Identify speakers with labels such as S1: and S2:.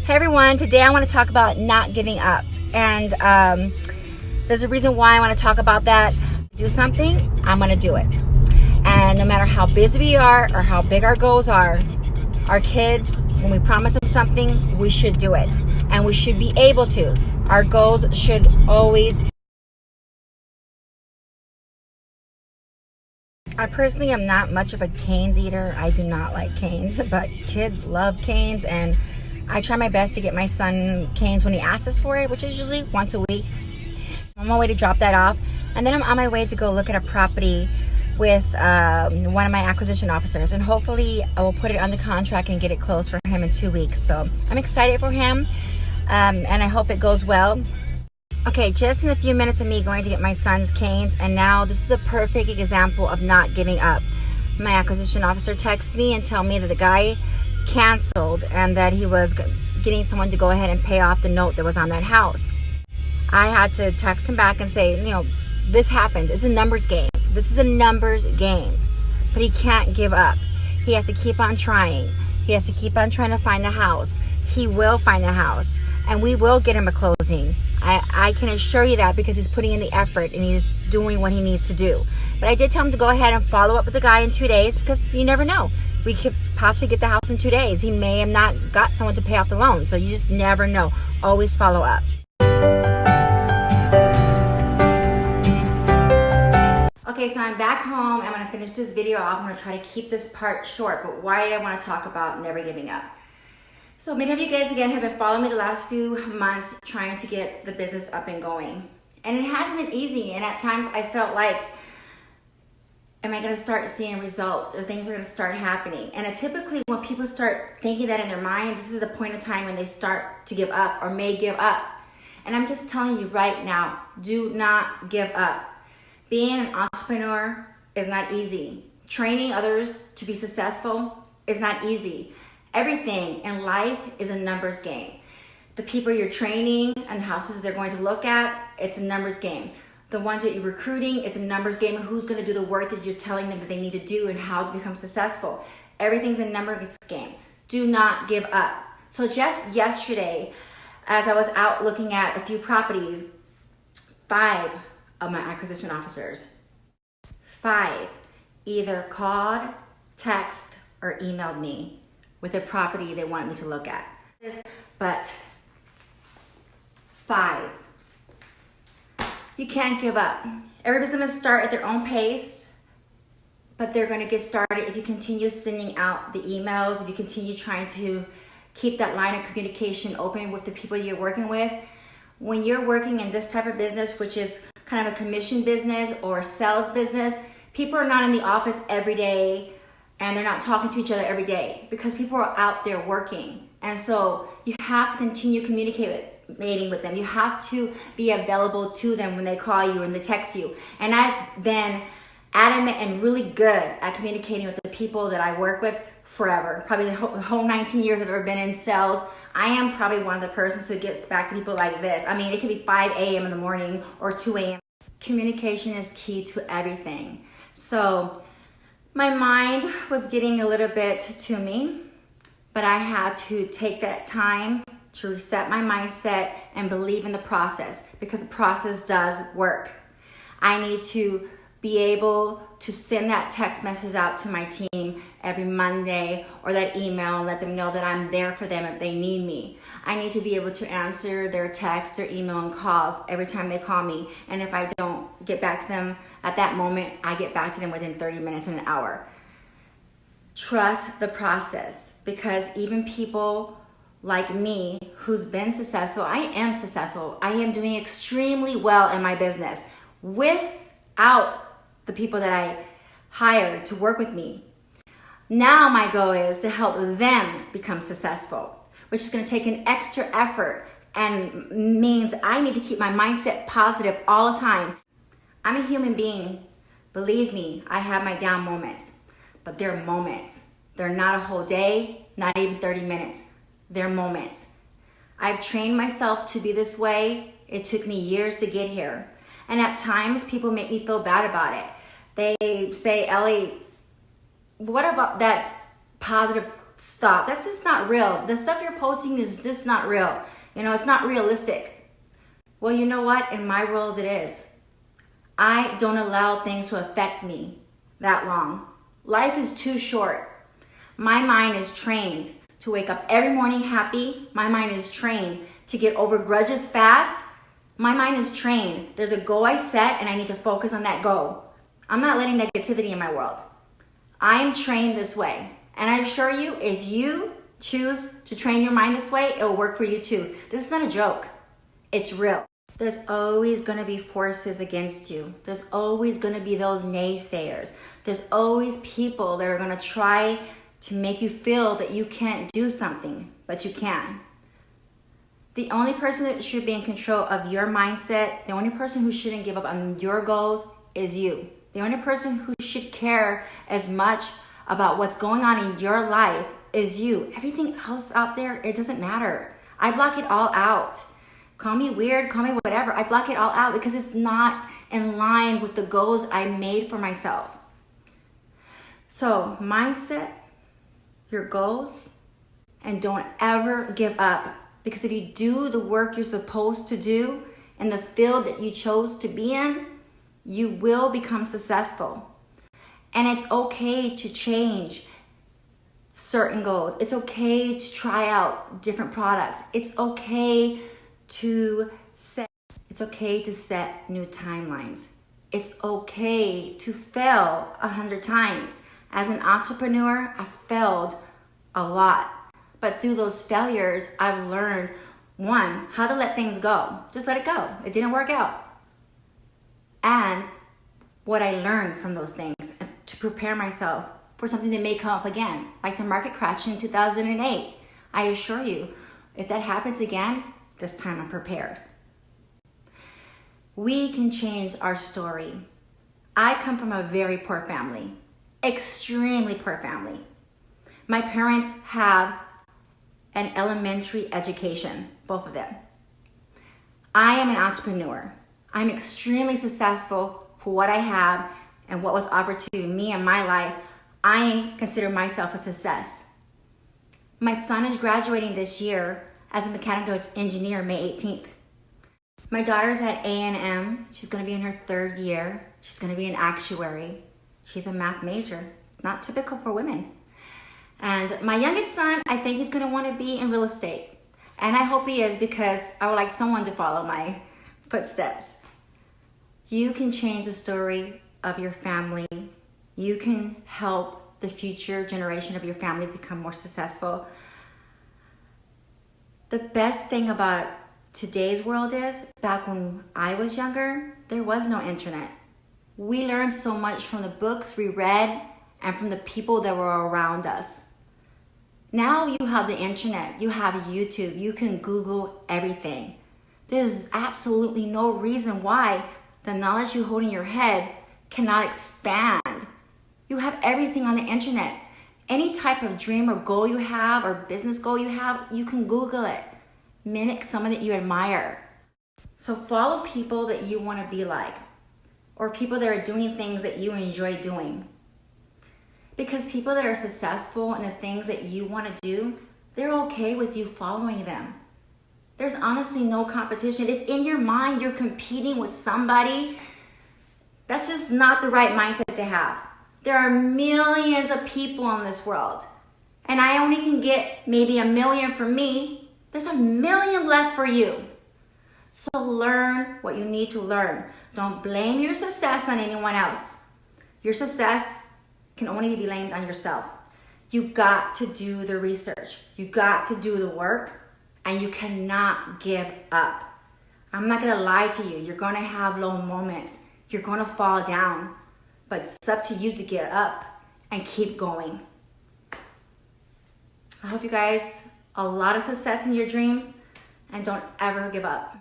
S1: Hey everyone, today I want to talk about not giving up. And there's a reason why I want to talk about that. Do something, I'm going to do it. And no matter how busy we are or how big our goals are, our kids, when we promise them something, we should do it. And we should be able to. Our goals should always. I personally am not much of a canes eater. I do not like canes, but kids love canes, and I try my best to get my son canes when he asks us for it, which is usually once a week. So I'm on my way to drop that off, and then I'm on my way to go look at a property with one of my acquisition officers, and hopefully I will put it under contract and get it closed for him in 2 weeks. So I'm excited for him, and I hope it goes well. Okay, just in a few minutes of me going to get my son's canes, and now this is a perfect example of not giving up. My acquisition officer texted me and tell me that the guy canceled and that he was getting someone to go ahead and pay off the note that was on that house. I had to text him back and say, this happens. It's a numbers game. This is a numbers game. But he can't give up. He has to keep on trying. He has to keep on trying to find a house. He will find a house, and we will get him a closing. I can assure you that, because he's putting in the effort and he's doing what he needs to do. But I did tell him to go ahead and follow up with the guy in 2 days, because you never know. We could possibly get the house in 2 days. He may have not got someone to pay off the loan. So you just never know. Always follow up. Okay, so I'm back home. I'm going to finish this video off. I'm going to try to keep this part short. But why did I want to talk about never giving up? So many of you guys, again, have been following me the last few months trying to get the business up and going. And it hasn't been easy. And at times I felt like, am I going to start seeing results, or things are going to start happening? And typically when people start thinking that in their mind, this is the point of time when they start to give up or may give up. And I'm just telling you right now, do not give up. Being an entrepreneur is not easy. Training others to be successful is not easy. Everything in life is a numbers game. The people you're training and the houses they're going to look at, it's a numbers game. The ones that you're recruiting, it's a numbers game. Who's going to do the work that you're telling them that they need to do and how to become successful. Everything's a numbers game. Do not give up. So just yesterday, as I was out looking at a few properties, 5 of my acquisition officers, 5 either called, text, or emailed me with a property they want me to look at. But 5. You can't give up. Everybody's going to start at their own pace, but they're going to get started if you continue sending out the emails, if you continue trying to keep that line of communication open with the people you're working with. When you're working in this type of business, which is kind of a commission business or a sales business, people are not in the office every day and they're not talking to each other every day, because people are out there working. And so you have to continue communicating with them. You have to be available to them when they call you and they text you. And I've been adamant and really good at communicating with the people that I work with forever. Probably the whole 19 years I've ever been in sales, I am probably one of the persons who gets back to people like this. I mean, it could be 5 a.m. in the morning or 2 a.m. Communication is key to everything. So my mind was getting a little bit to me, but I had to take that time to reset my mindset and believe in the process, because the process does work. I need to be able to send that text message out to my team every Monday, or that email, and let them know that I'm there for them if they need me. I need to be able to answer their texts or email and calls every time they call me. And if I don't get back to them at that moment, I get back to them within 30 minutes and an hour. Trust the process, because even people like me who's been successful, I am successful. I am doing extremely well in my business without the people that I hired to work with me. Now my goal is to help them become successful, which is going to take an extra effort and means I need to keep my mindset positive all the time. I'm a human being. Believe me, I have my down moments, but they're moments. They're not a whole day, not even 30 minutes. They're moments. I've trained myself to be this way. It took me years to get here. And at times, people make me feel bad about it. They say, Ellie, what about that positive stop. That's just not real. The stuff you're posting is just not real. You know, it's not realistic. Well, you know what? In my world, it is. I don't allow things to affect me that long. Life is too short. My mind is trained to wake up every morning happy. My mind is trained to get over grudges fast. My mind is trained. There's a goal I set and I need to focus on that goal. I'm not letting negativity in my world. I'm trained this way. And I assure you, if you choose to train your mind this way, it will work for you too. This is not a joke. It's real. There's always going to be forces against you. There's always going to be those naysayers. There's always people that are going to try to make you feel that you can't do something, but you can. The only person that should be in control of your mindset, the only person who shouldn't give up on your goals is you. The only person who should care as much about what's going on in your life is you. Everything else out there, it doesn't matter. I block it all out. Call me weird, call me whatever. I block it all out because it's not in line with the goals I made for myself. So mindset, your goals, and don't ever give up. Because if you do the work you're supposed to do in the field that you chose to be in, you will become successful. And it's okay to change certain goals. It's okay to try out different products. It's okay to set new timelines. It's okay to fail 100 times. As an entrepreneur, I failed a lot. But through those failures, I've learned, one, how to let things go. Just let it go. It didn't work out. And what I learned from those things to prepare myself for something that may come up again, like the market crash in 2008. I assure you, if that happens again, this time I'm prepared. We can change our story. I come from a very poor family, extremely poor family. My parents have an elementary education, both of them. I am an entrepreneur. I'm extremely successful for what I have and what was offered to me in my life. I consider myself a success. My son is graduating this year as a mechanical engineer, May 18th. My daughter's at A&M. She's going to be in her 3rd year. She's going to be an actuary. She's a math major, not typical for women. And my youngest son, I think he's going to want to be in real estate. And I hope he is, because I would like someone to follow my footsteps. You can change the story of your family. You can help the future generation of your family become more successful. The best thing about today's world is, back when I was younger, there was no internet. We learned so much from the books we read and from the people that were around us. Now you have the internet, you have YouTube, you can Google everything. There's absolutely no reason why the knowledge you hold in your head cannot expand. You have everything on the internet. Any type of dream or goal you have or business goal you have, you can Google it. Mimic someone that you admire. So follow people that you want to be like, or people that are doing things that you enjoy doing. Because people that are successful in the things that you want to do, they're okay with you following them. There's honestly no competition. If in your mind you're competing with somebody, that's just not the right mindset to have. There are millions of people in this world, and I only can get maybe 1 million for me. There's 1 million left for you. So learn what you need to learn. Don't blame your success on anyone else. Your success can only be blamed on yourself. You got to do the research. You got to do the work, and you cannot give up. I'm not gonna lie to you. You're gonna have low moments. You're gonna fall down, but it's up to you to get up and keep going. I hope you guys a lot of success in your dreams, and don't ever give up.